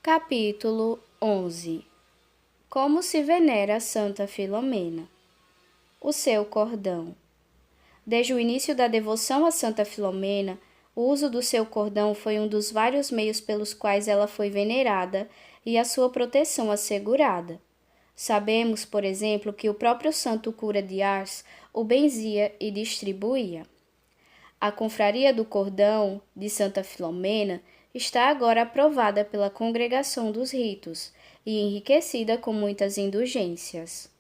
Capítulo 11. Como se venera Santa Filomena. O seu cordão. Desde o início da devoção a Santa Filomena, o uso do seu cordão foi um dos vários meios pelos quais ela foi venerada e a sua proteção assegurada. Sabemos, por exemplo, que o próprio santo cura de Ars o benzia e distribuía. A confraria do cordão de Santa Filomena está agora aprovada pela Congregação dos Ritos e enriquecida com muitas indulgências.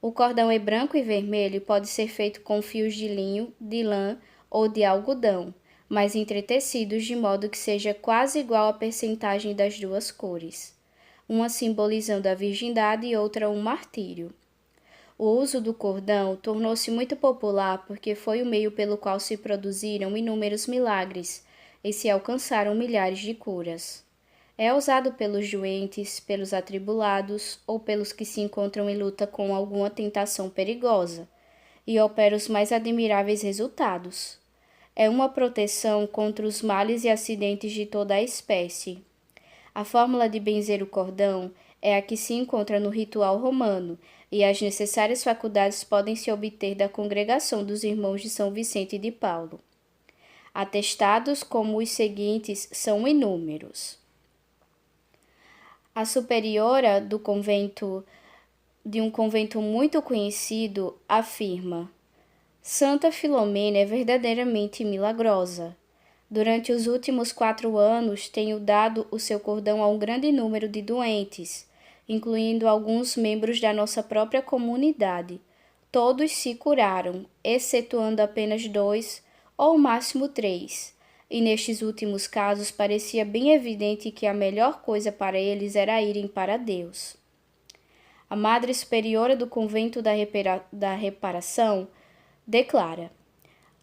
O cordão é branco e vermelho e pode ser feito com fios de linho, de lã ou de algodão, mas entretecidos de modo que seja quase igual a percentagem das duas cores, uma simbolizando a virgindade e outra um martírio. O uso do cordão tornou-se muito popular porque foi o meio pelo qual se produziram inúmeros milagres e se alcançaram milhares de curas. É usado pelos doentes, pelos atribulados ou pelos que se encontram em luta com alguma tentação perigosa, e opera os mais admiráveis resultados. É uma proteção contra os males e acidentes de toda a espécie. A fórmula de benzer o cordão é a que se encontra no ritual romano, e as necessárias faculdades podem se obter da Congregação dos Irmãos de São Vicente de Paulo. Atestados como os seguintes são inúmeros. A superiora de um convento muito conhecido afirma: Santa Filomena é verdadeiramente milagrosa. Durante os últimos 4 anos tenho dado o seu cordão a um grande número de doentes, incluindo alguns membros da nossa própria comunidade. Todos se curaram, excetuando apenas 2 ou máximo 3. E nestes últimos casos parecia bem evidente que a melhor coisa para eles era irem para Deus. A Madre Superiora do Convento da Reparação declara: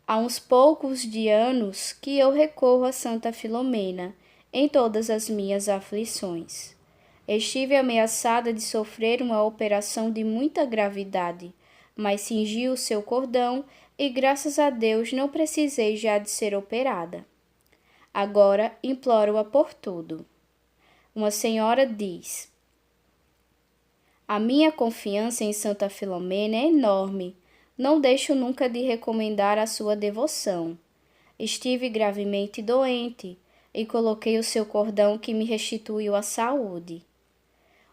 há uns poucos de anos que eu recorro a Santa Filomena em todas as minhas aflições. Estive ameaçada de sofrer uma operação de muita gravidade, mas cingi o seu cordão e, graças a Deus, não precisei já de ser operada. Agora imploro-a por tudo. Uma senhora diz: a minha confiança em Santa Filomena é enorme. Não deixo nunca de recomendar a sua devoção. Estive gravemente doente e coloquei o seu cordão que me restituiu a saúde.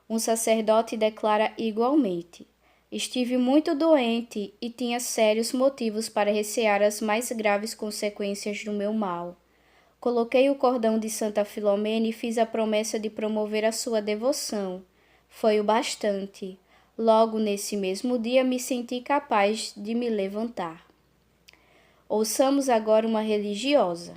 Um sacerdote declara igualmente: estive muito doente e tinha sérios motivos para recear as mais graves consequências do meu mal. Coloquei o cordão de Santa Filomena e fiz a promessa de promover a sua devoção. Foi o bastante. Logo, nesse mesmo dia, me senti capaz de me levantar. Ouçamos agora uma religiosa.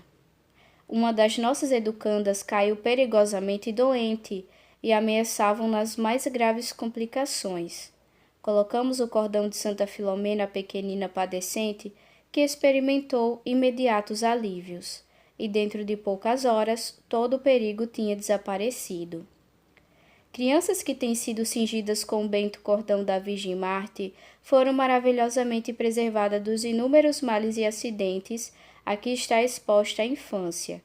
Uma das nossas educandas caiu perigosamente doente e ameaçavam nas mais graves complicações. Colocamos o cordão de Santa Filomena à pequenina padecente, que experimentou imediatos alívios, e dentro de poucas horas todo o perigo tinha desaparecido. Crianças que têm sido cingidas com o bento cordão da Virgem Marte foram maravilhosamente preservadas dos inúmeros males e acidentes a que está exposta a infância.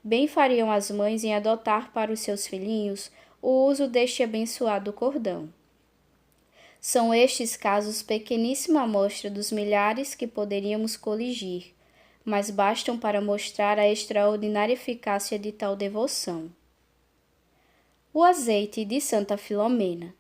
Bem fariam as mães em adotar para os seus filhinhos o uso deste abençoado cordão. São estes casos pequeníssima amostra dos milhares que poderíamos coligir, mas bastam para mostrar a extraordinária eficácia de tal devoção. O azeite de Santa Filomena.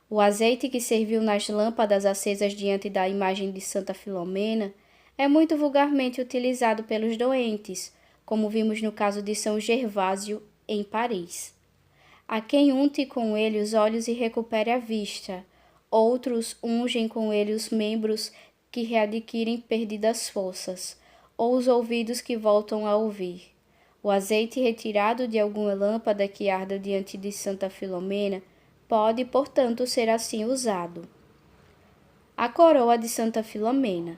O azeite que serviu nas lâmpadas acesas diante da imagem de Santa Filomena é muito vulgarmente utilizado pelos doentes, como vimos no caso de São Gervásio, em Paris. Há quem unte com ele os olhos e recupere a vista, outros ungem com ele os membros que readquirem perdidas forças, ou os ouvidos que voltam a ouvir. O azeite retirado de alguma lâmpada que arda diante de Santa Filomena pode, portanto, ser assim usado. A coroa de Santa Filomena.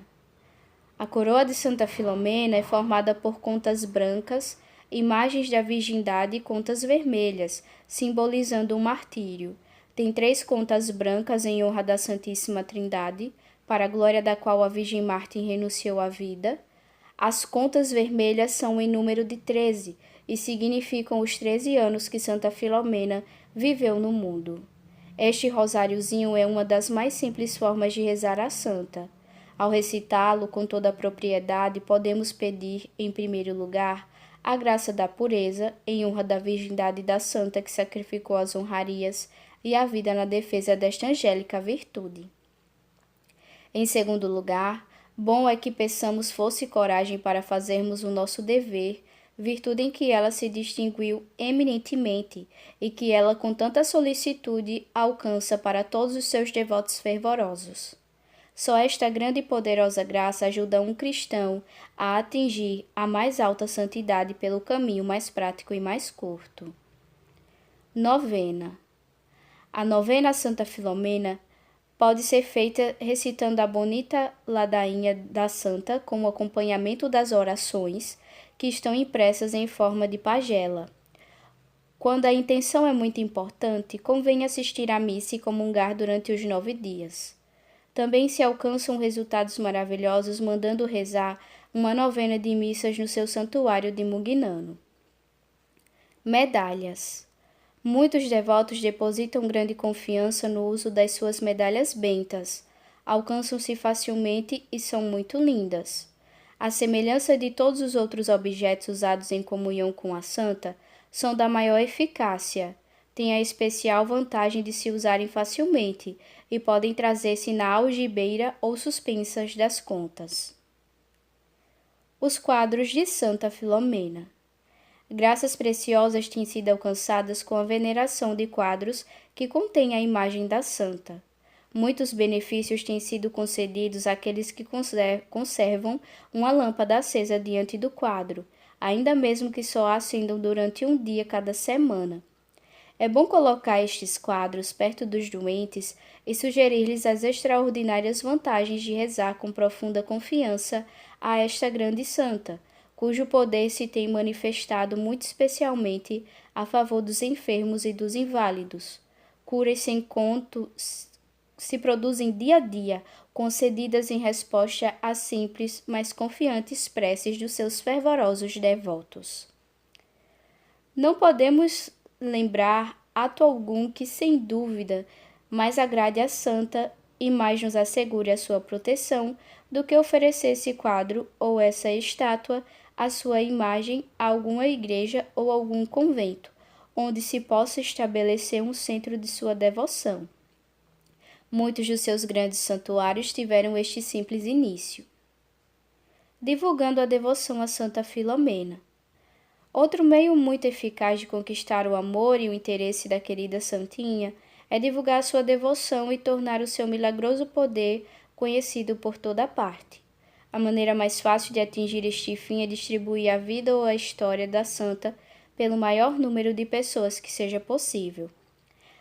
A coroa de Santa Filomena é formada por contas brancas, imagens da virgindade e contas vermelhas, simbolizando um martírio. Tem 3 contas brancas em honra da Santíssima Trindade, para a glória da qual a Virgem Marte renunciou à vida. As contas vermelhas são em número de 13 e significam os 13 anos que Santa Filomena viveu no mundo. Este rosáriozinho é uma das mais simples formas de rezar a santa. Ao recitá-lo com toda a propriedade, podemos pedir, em primeiro lugar, a graça da pureza, em honra da virgindade da santa que sacrificou as honrarias e a vida na defesa desta angélica virtude. Em segundo lugar, bom é que peçamos força e coragem para fazermos o nosso dever, virtude em que ela se distinguiu eminentemente e que ela com tanta solicitude alcança para todos os seus devotos fervorosos. Só esta grande e poderosa graça ajuda um cristão a atingir a mais alta santidade pelo caminho mais prático e mais curto. Novena. A novena a Santa Filomena pode ser feita recitando a bonita ladainha da santa com o acompanhamento das orações que estão impressas em forma de pagela. Quando a intenção é muito importante, convém assistir à missa e comungar durante os 9 dias. Também se alcançam resultados maravilhosos mandando rezar uma novena de missas no seu santuário de Mugnano. Medalhas. Muitos devotos depositam grande confiança no uso das suas medalhas bentas. Alcançam-se facilmente e são muito lindas. À semelhança de todos os outros objetos usados em comunhão com a santa, são da maior eficácia. Têm a especial vantagem de se usarem facilmente e podem trazer-se na algibeira ou suspensas das contas. Os quadros de Santa Filomena. Graças preciosas têm sido alcançadas com a veneração de quadros que contêm a imagem da santa. Muitos benefícios têm sido concedidos àqueles que conservam uma lâmpada acesa diante do quadro, ainda mesmo que só a acendam durante um dia cada semana. É bom colocar estes quadros perto dos doentes e sugerir-lhes as extraordinárias vantagens de rezar com profunda confiança a esta grande santa, cujo poder se tem manifestado muito especialmente a favor dos enfermos e dos inválidos. Curas sem conto se produzem dia a dia, concedidas em resposta às simples, mas confiantes preces dos seus fervorosos devotos. Não podemos lembrar ato algum que, sem dúvida, mais agrade a santa e mais nos assegure a sua proteção do que oferecer esse quadro ou essa estátua, a sua imagem, a alguma igreja ou algum convento, onde se possa estabelecer um centro de sua devoção. Muitos dos seus grandes santuários tiveram este simples início. Divulgando a devoção a Santa Filomena. Outro meio muito eficaz de conquistar o amor e o interesse da querida santinha é divulgar sua devoção e tornar o seu milagroso poder conhecido por toda parte. A maneira mais fácil de atingir este fim é distribuir a vida ou a história da santa pelo maior número de pessoas que seja possível.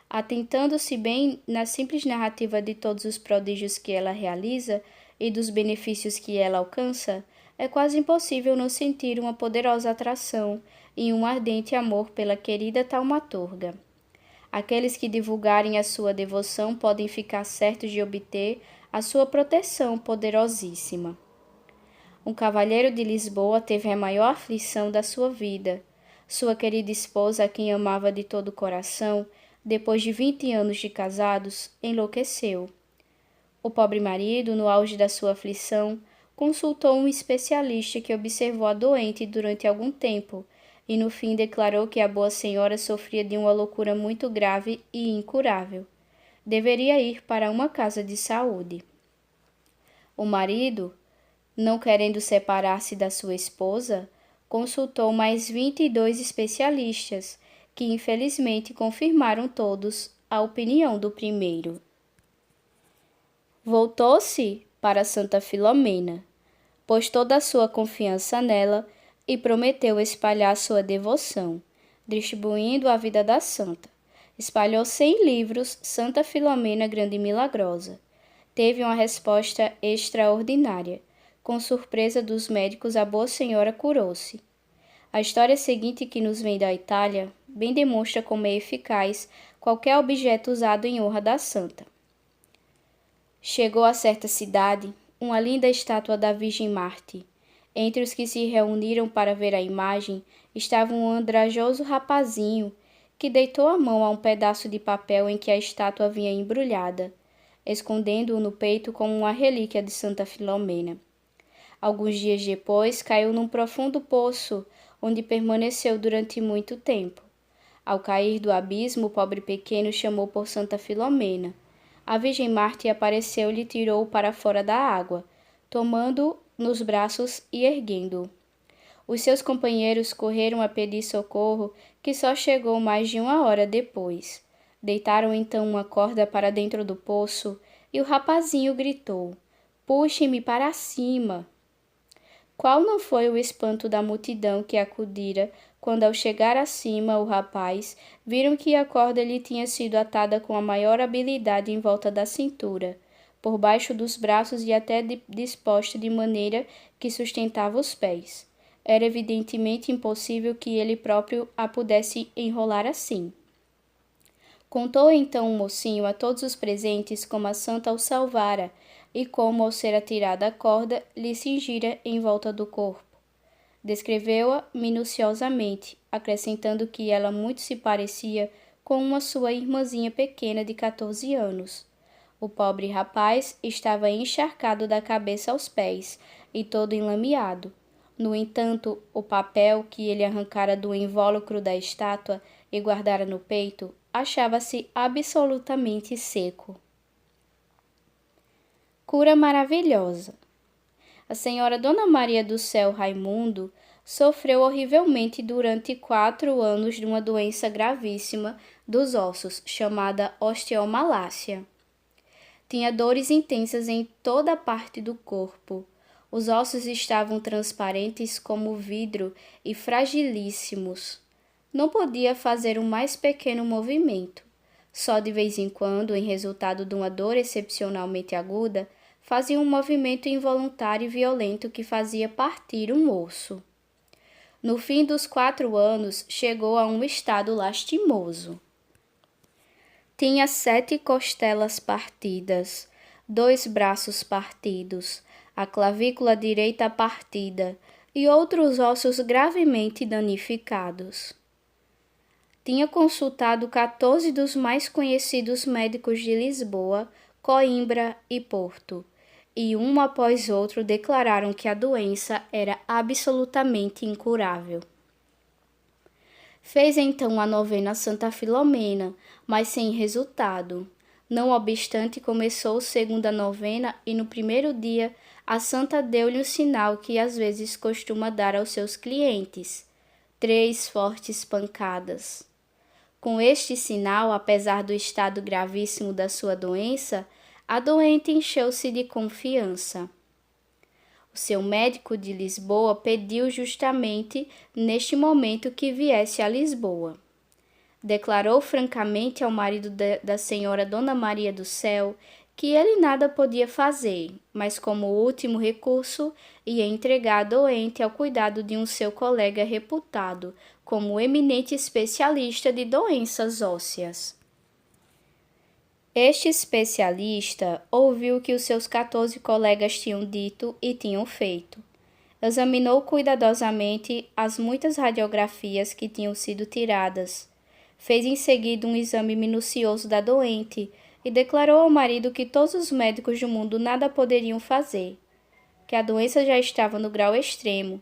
Atentando-se bem na simples narrativa de todos os prodígios que ela realiza e dos benefícios que ela alcança, é quase impossível não sentir uma poderosa atração e um ardente amor pela querida taumaturga. Aqueles que divulgarem a sua devoção podem ficar certos de obter a sua proteção poderosíssima. Um cavalheiro de Lisboa teve a maior aflição da sua vida. Sua querida esposa, a quem amava de todo o coração, depois de 20 anos de casados, enlouqueceu. O pobre marido, no auge da sua aflição, consultou um especialista que observou a doente durante algum tempo e no fim declarou que a boa senhora sofria de uma loucura muito grave e incurável. Deveria ir para uma casa de saúde. O marido, não querendo separar-se da sua esposa, consultou mais 22 especialistas, que infelizmente confirmaram todos a opinião do primeiro. Voltou-se para Santa Filomena, pôs toda a sua confiança nela e prometeu espalhar sua devoção, distribuindo a vida da santa. Espalhou 100 livros Santa Filomena Grande e Milagrosa. Teve uma resposta extraordinária. Com surpresa dos médicos, a boa senhora curou-se. A história seguinte, que nos vem da Itália, bem demonstra como é eficaz qualquer objeto usado em honra da santa. Chegou a certa cidade uma linda estátua da Virgem Marte. Entre os que se reuniram para ver a imagem estava um andrajoso rapazinho que deitou a mão a um pedaço de papel em que a estátua vinha embrulhada, escondendo-o no peito como uma relíquia de Santa Filomena. Alguns dias depois, caiu num profundo poço, onde permaneceu durante muito tempo. Ao cair do abismo, o pobre pequeno chamou por Santa Filomena. A Virgem Marte apareceu e lhe tirou-o para fora da água, tomando-o nos braços e erguendo-o. Os seus companheiros correram a pedir socorro, que só chegou mais de 1 hora depois. Deitaram então uma corda para dentro do poço e o rapazinho gritou: "Puxe-me para cima!" Qual não foi o espanto da multidão que acudira quando, ao chegar acima, o rapaz viram que a corda lhe tinha sido atada com a maior habilidade em volta da cintura, por baixo dos braços e até disposta de maneira que sustentava os pés. Era evidentemente impossível que ele próprio a pudesse enrolar assim. Contou então o mocinho a todos os presentes como a santa o salvara e como, ao ser atirada a corda, lhe cingira em volta do corpo. Descreveu-a minuciosamente, acrescentando que ela muito se parecia com uma sua irmãzinha pequena de 14 anos. O pobre rapaz estava encharcado da cabeça aos pés e todo enlameado. No entanto, o papel que ele arrancara do invólucro da estátua e guardara no peito achava-se absolutamente seco. Cura maravilhosa. A senhora Dona Maria do Céu Raimundo sofreu horrivelmente durante 4 anos de uma doença gravíssima dos ossos, chamada osteomalácia. Tinha dores intensas em toda a parte do corpo. Os ossos estavam transparentes como vidro e fragilíssimos. Não podia fazer o mais pequeno movimento. Só de vez em quando, em resultado de uma dor excepcionalmente aguda, fazia um movimento involuntário e violento que fazia partir um osso. No fim dos 4 anos, chegou a um estado lastimoso. Tinha 7 costelas partidas, 2 braços partidos, a clavícula direita partida e outros ossos gravemente danificados. Tinha consultado 14 dos mais conhecidos médicos de Lisboa, Coimbra e Porto, e um após outro declararam que a doença era absolutamente incurável. Fez então a novena a Santa Filomena, mas sem resultado. Não obstante, começou segunda novena e no primeiro dia a santa deu-lhe um sinal que às vezes costuma dar aos seus clientes: 3 fortes pancadas. Com este sinal, apesar do estado gravíssimo da sua doença, a doente encheu-se de confiança. O seu médico de Lisboa pediu justamente neste momento que viesse a Lisboa. Declarou francamente ao marido da senhora Dona Maria do Céu que ele nada podia fazer, mas como último recurso ia entregar a doente ao cuidado de um seu colega reputado como eminente especialista de doenças ósseas. Este especialista ouviu o que os seus 14 colegas tinham dito e tinham feito. Examinou cuidadosamente as muitas radiografias que tinham sido tiradas. Fez em seguida um exame minucioso da doente e declarou ao marido que todos os médicos do mundo nada poderiam fazer, que a doença já estava no grau extremo,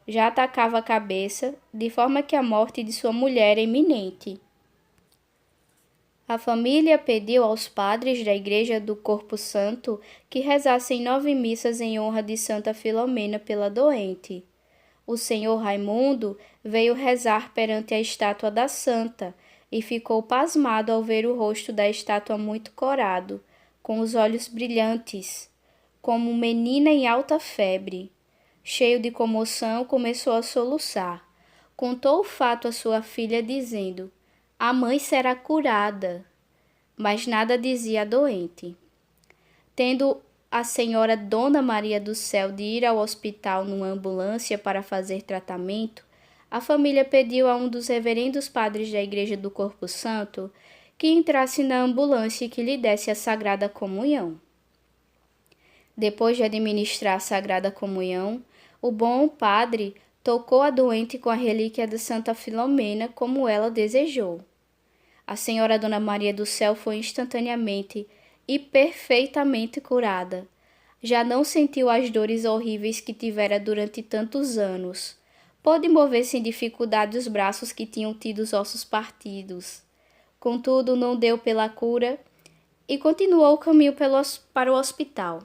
já atacava a cabeça, de forma que a morte de sua mulher era iminente. A família pediu aos padres da Igreja do Corpo Santo que rezassem 9 missas em honra de Santa Filomena pela doente. O senhor Raimundo veio rezar perante a estátua da santa e ficou pasmado ao ver o rosto da estátua muito corado, com os olhos brilhantes, como menina em alta febre. Cheio de comoção, começou a soluçar. Contou o fato à sua filha, dizendo: "A mãe será curada." Mas nada dizia a doente. Tendo a senhora Dona Maria do Céu de ir ao hospital numa ambulância para fazer tratamento, a família pediu a um dos reverendos padres da Igreja do Corpo Santo que entrasse na ambulância e que lhe desse a Sagrada Comunhão. Depois de administrar a Sagrada Comunhão, O bom padre tocou a doente com a relíquia de Santa Filomena, como ela desejou. A Senhora Dona Maria do Céu foi instantaneamente e perfeitamente curada. Já não sentiu as dores horríveis que tivera durante tantos anos. Pôde mover sem dificuldade os braços que tinham tido os ossos partidos. Contudo, não deu pela cura e continuou o caminho para o hospital.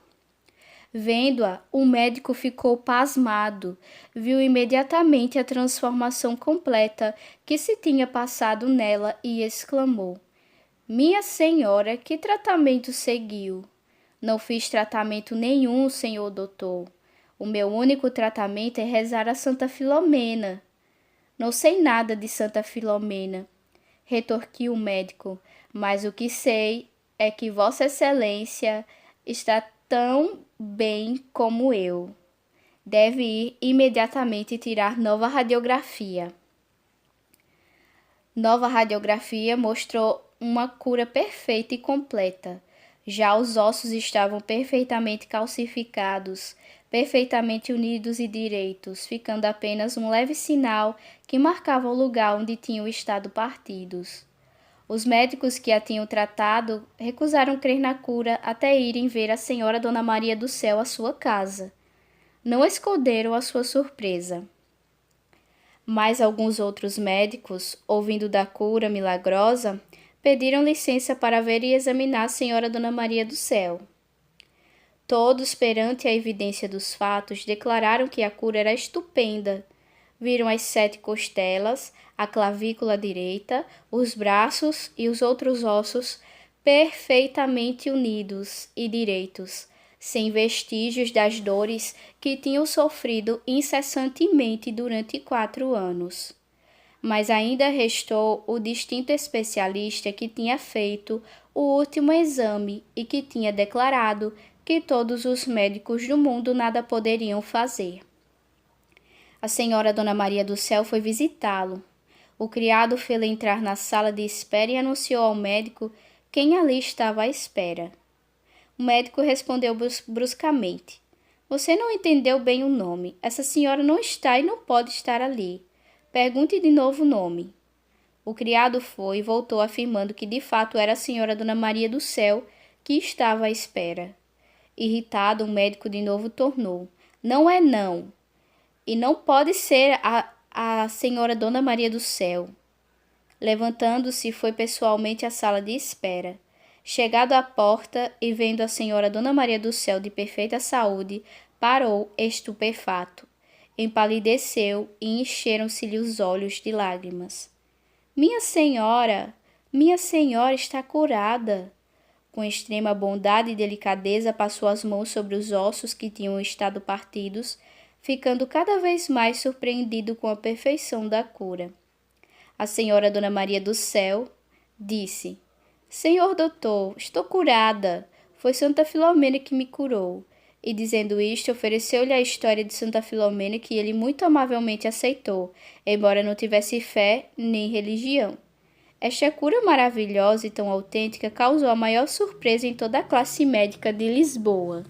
Vendo-a, o médico ficou pasmado. Viu imediatamente a transformação completa que se tinha passado nela e exclamou: Minha senhora, que tratamento seguiu? Não fiz tratamento nenhum, senhor doutor. O meu único tratamento é rezar a Santa Filomena. Não sei nada de Santa Filomena, retorquiu o médico, mas o que sei é que Vossa Excelência está tão bem como eu. Deve ir imediatamente tirar nova radiografia. Nova radiografia mostrou uma cura perfeita e completa. Já os ossos estavam perfeitamente calcificados, perfeitamente unidos e direitos, ficando apenas um leve sinal que marcava o lugar onde tinham estado partidos. Os médicos que a tinham tratado recusaram crer na cura até irem ver a Senhora Dona Maria do Céu à sua casa. Não esconderam a sua surpresa. Mas alguns outros médicos, ouvindo da cura milagrosa, pediram licença para ver e examinar a Senhora Dona Maria do Céu. Todos, perante a evidência dos fatos, declararam que a cura era estupenda. Viram as 7 costelas, a clavícula direita, os braços e os outros ossos perfeitamente unidos e direitos, sem vestígios das dores que tinham sofrido incessantemente durante 4 anos. Mas ainda restou o distinto especialista que tinha feito o último exame e que tinha declarado que todos os médicos do mundo nada poderiam fazer. A Senhora Dona Maria do Céu foi visitá-lo. O criado fê-lo entrar na sala de espera e anunciou ao médico quem ali estava à espera. O médico respondeu bruscamente: Você não entendeu bem o nome. Essa senhora não está e não pode estar ali. Pergunte de novo o nome. O criado foi e voltou afirmando que de fato era a Senhora Dona Maria do Céu que estava à espera. Irritado, o médico de novo tornou: Não é não. E não pode ser a Senhora Dona Maria do Céu. Levantando-se, foi pessoalmente à sala de espera. Chegado à porta e vendo a Senhora Dona Maria do Céu de perfeita saúde, parou estupefato. Empalideceu e encheram-se-lhe os olhos de lágrimas. Minha senhora está curada. Com extrema bondade e delicadeza passou as mãos sobre os ossos que tinham estado partidos, ficando cada vez mais surpreendido com a perfeição da cura. A Senhora Dona Maria do Céu disse: Senhor doutor, estou curada. Foi Santa Filomena que me curou. E dizendo isto, ofereceu-lhe a história de Santa Filomena que ele muito amavelmente aceitou, embora não tivesse fé nem religião. Esta cura maravilhosa e tão autêntica causou a maior surpresa em toda a classe médica de Lisboa.